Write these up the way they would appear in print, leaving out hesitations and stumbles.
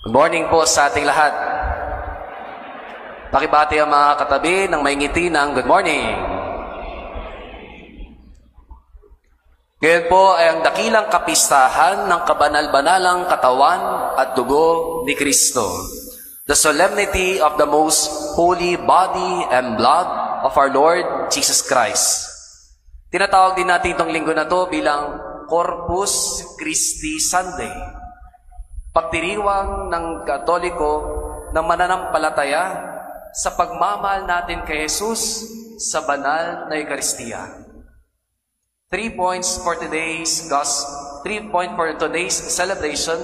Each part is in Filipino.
Good morning po sa ating lahat. Pakibati ang mga katabi ng may ngiti ng good morning. Ngayon po ay ang dakilang kapistahan ng kabanal-banalang katawan at dugo ni Kristo. The solemnity of the most holy body and blood of our Lord Jesus Christ. Tinatawag din natin itong linggo na to bilang Corpus Christi Sunday. Pagdiriwang ng Katoliko ng mananampalataya sa pagmamahal natin kay Jesus sa banal na Eucharistia. 3 points for today's celebration.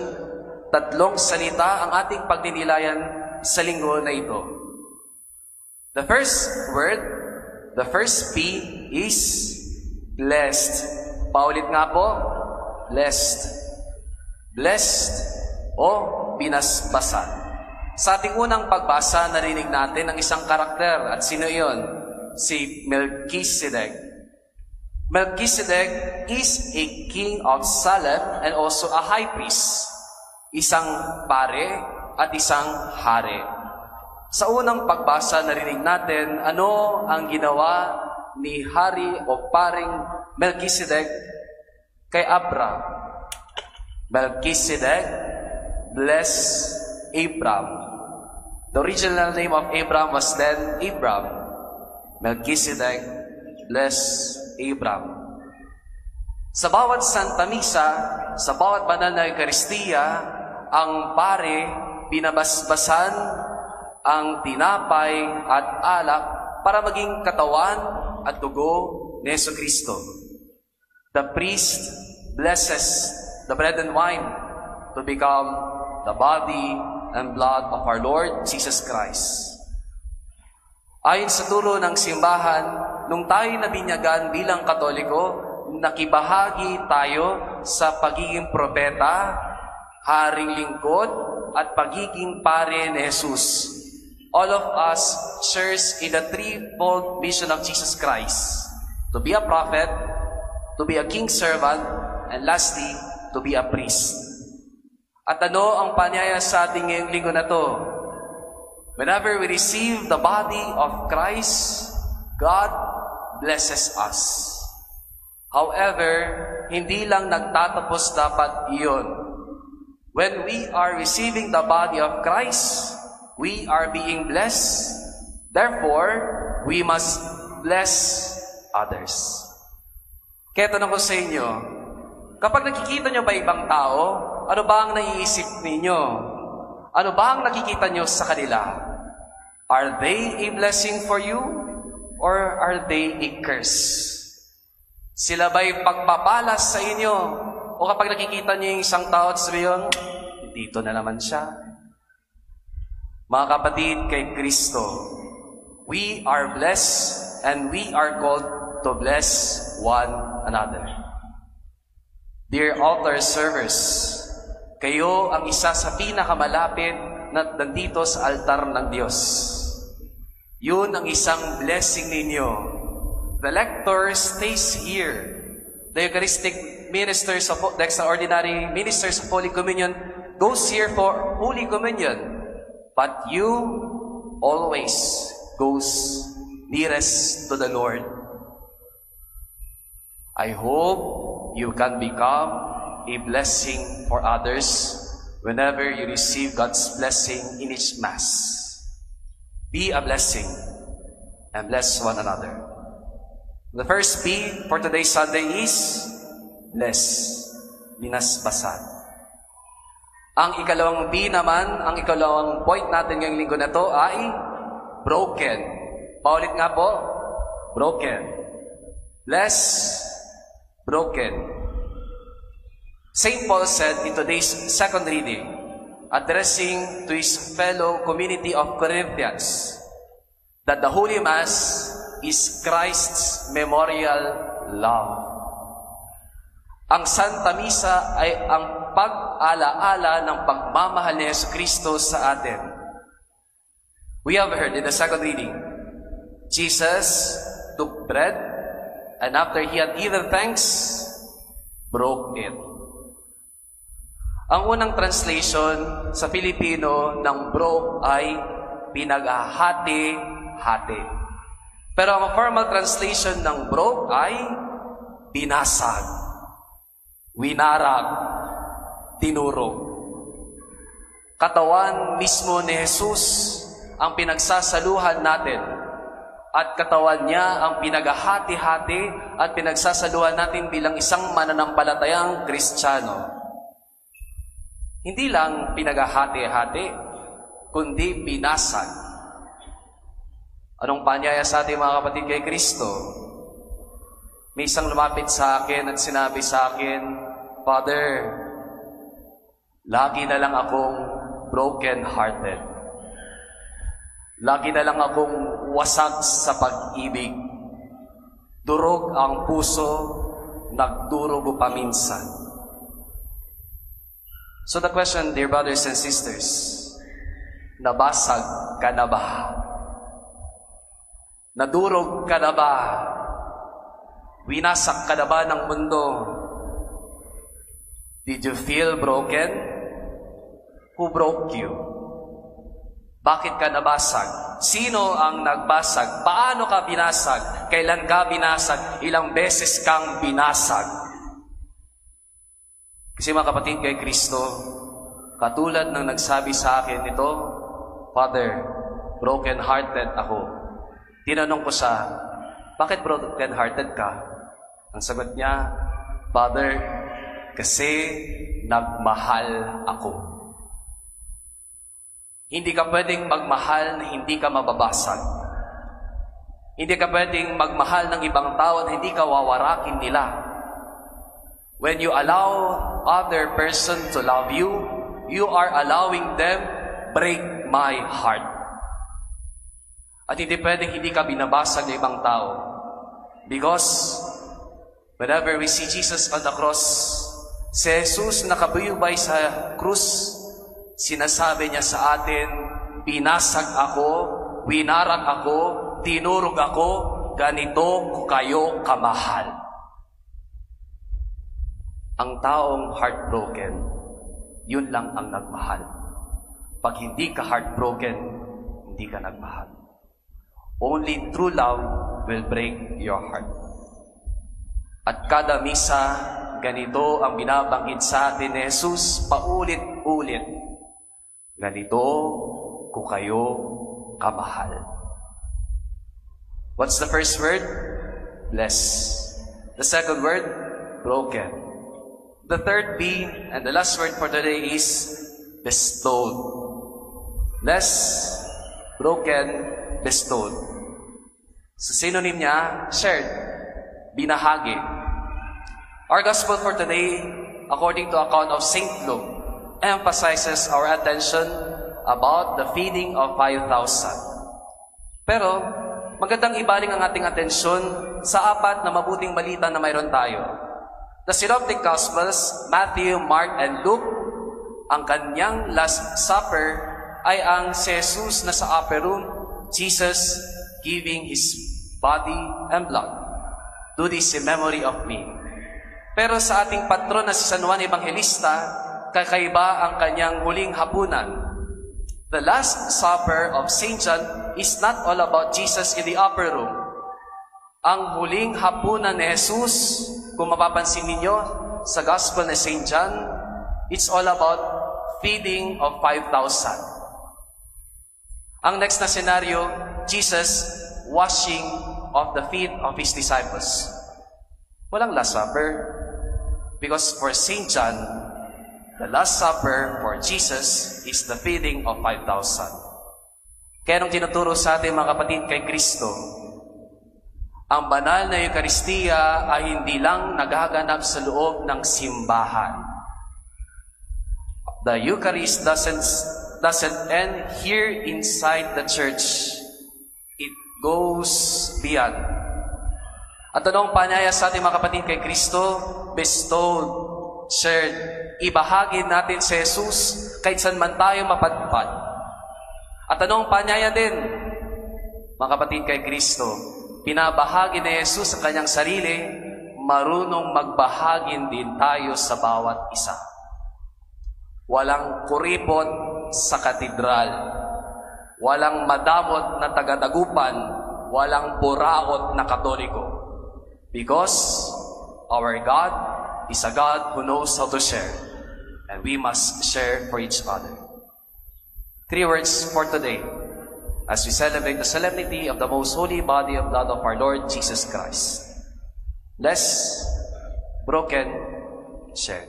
3 salita ang ating pagdinilayan sa linggo na ito. The first word, the first P is blessed. Paulit nga po, blessed. Blessed o binasbasan. Sa ating unang pagbasa, narinig natin ang isang karakter. At sino iyon? Si Melchizedek. Melchizedek is a king of Salem and also a high priest. Isang pare at isang hari. Sa unang pagbasa, narinig natin ano ang ginawa ni hari o paring Melchizedek kay Abraham. Melchizedek bless Abram. The original name of Abram was then Abram. Melchizedek bless Abram. Sa bawat Santa Misa, sa bawat banal na Eucharistia, ang pare binabasbasan ang tinapay at alak para maging katawan at dugo ni Jesucristo. The priest blesses the bread and wine to become the body and blood of our Lord Jesus Christ. Ayon sa turo ng simbahan, nung tayo nabinyagan bilang Katoliko, nakibahagi tayo sa pagiging propeta, haring lingkod, at pagiging pare ni Jesus. All of us shares in the threefold mission of Jesus Christ: to be a prophet, to be a king's servant, and lastly, to be a priest. At ano ang panyaya sa ating ngayong linggo na to? Whenever we receive the body of Christ, God blesses us. However, hindi lang nagtatapos dapat iyon. When we are receiving the body of Christ, we are being blessed. Therefore, we must bless others. Kaya tanong ko sa inyo, kapag nakikita nyo ba ibang tao, ano ba ang naiisip ninyo? Ano ba ang nakikita nyo sa kanila? Are they a blessing for you? Or are they a curse? Sila ba'y pagpapalas sa inyo? O kapag nakikita nyo yung isang tao at sabihin, dito na naman siya. Mga kapatid kay Kristo, we are blessed and we are called to bless one another. Dear altar servers, kayo ang isa sa pinakamalapit na nandito sa altar ng Diyos. Yun ang isang blessing ninyo. The lector stays here. The Eucharistic ministers of the extraordinary ministers of Holy Communion goes here for Holy Communion. But you always goes nearest to the Lord. I hope you can become a blessing for others whenever you receive God's blessing in each Mass. Be a blessing and bless one another. The first P for today's Sunday is bless, binasbasan. Ang ikalawang P naman, ang ikalawang point natin ngayong linggo na to ay broken. Paulit nga po, broken. Bless, broken. St. Paul said in today's second reading, addressing to his fellow community of Corinthians, that the Holy Mass is Christ's memorial love. Ang Santa Misa ay ang pag-alaala ng pagmamahal ni Jesucristo sa atin. We have heard in the second reading, Jesus took bread, and after he had given thanks, broke it. Ang unang translation sa Filipino ng broke ay pinaghahati-hati. Pero ang formal translation ng broke ay binasag, winarag, tinurog. Katawan mismo ni Jesus ang pinagsasaluhan natin at katawan niya ang pinaghahati-hati at pinagsasaluhan natin bilang isang mananampalatayang Kristiyano. Hindi lang pinaghahati-hati, kundi binasag. Anong panyaya sa ating mga kapatid kay Kristo? May isang lumapit sa akin at sinabi sa akin, Father, lagi na lang akong broken-hearted. Lagi na lang akong wasag sa pag-ibig. Durog ang puso, nagdurugo paminsan. So the question, dear brothers and sisters, nabasag ka na ba? Nadurog ka na ba? Winasak ka na ba ng mundo? Did you feel broken? Who broke you? Bakit ka nabasag? Sino ang nagbasag? Paano ka binasag? Kailan ka binasag? Ilang beses kang binasag? Kasi mga kapatid kay Kristo, katulad ng nagsabi sa akin ito, Father, broken-hearted ako. Tinanong ko siya, bakit broken-hearted ka? Ang sagot niya, Father, kasi nagmahal ako. Hindi ka pwedeng magmahal na hindi ka mababasag. Hindi ka pwedeng magmahal ng ibang tao na hindi ka wawarakin nila. When you allow other person to love you, you are allowing them break my heart. At hindi pwedeng hindi ka binabasag ng ibang tao. Because whenever we see Jesus on the cross, si Jesus nakabuyubay sa krus, sinasabi niya sa atin, binasag ako, winarag ako, tinurog ako, ganito ko kayo kamahal. Ang taong heartbroken, yun lang ang nagmahal. Pag hindi ka heartbroken, hindi ka nagmahal. Only true love will break your heart. At kada misa, ganito ang binabanggit sa atin ni Jesus, paulit-ulit. Ganito ko kayo kamahal. What's the first word? Bless. The second word? Broken. The third B, and the last word for today is bestowed. Bless, broken, bestowed. Sa synonym niya, shared, binahagi. Our gospel for today, according to account of St. Luke, emphasizes our attention about the feeding of 5,000. Pero, magandang ibaling ang ating atensyon sa apat na mabuting balita na mayroon tayo. The Synoptic Gospels, Matthew, Mark, and Luke, ang kanyang Last Supper ay ang si Jesus na sa upper room, Jesus giving His body and blood. Do this in memory of me. Pero sa ating patron na si San Juan Evangelista, kakaiba ang kanyang huling hapunan. The Last Supper of St. John is not all about Jesus in the upper room. Ang huling hapunan ni Jesus, kung mapapansin ninyo, sa Gospel ni St. John, it's all about feeding of 5,000. Ang next na senaryo, Jesus washing of the feet of His disciples. Walang Last Supper. Because for St. John, the Last Supper for Jesus is the feeding of 5,000. Kaya nung tinuturo sa atin mga kapatid kay Kristo, ang banal na Eucharistia ay hindi lang nagaganap sa loob ng simbahan. The Eucharist doesn't end here inside the church. It goes beyond. At anong panyaya sa ating mga kapatid kay Kristo? Bestowed, shared. Ibahagi natin si Jesus kahit saan man tayo mapadpad. At anong panyaya din, mga kapatid kay Kristo? Pinabahagi ni Jesus sa kanyang sarili, marunong magbahagi din tayo sa bawat isa. walang kuripot sa katedral, walang madamot na taga-dagupan, walang buraot na katoliko. Because our God is a God who knows how to share, and we must share for each other. 3 words for today, as we celebrate the solemnity of the most holy body and blood of our Lord Jesus Christ. Blessed, broken, shared.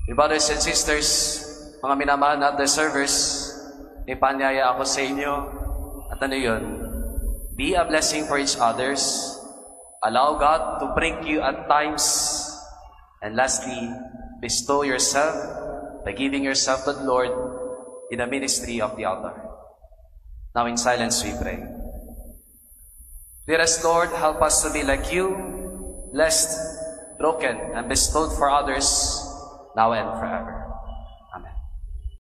My brothers and sisters, mga minamahal na observers, may panyaya ako sa inyo. At ano yun? Be a blessing for each others. Allow God to prick you at times. And lastly, bestow yourself by giving yourself to the Lord in the ministry of the altar. Now in silence we pray. Dearest Lord, help us to be like you, blessed, broken, and bestowed for others, now and forever.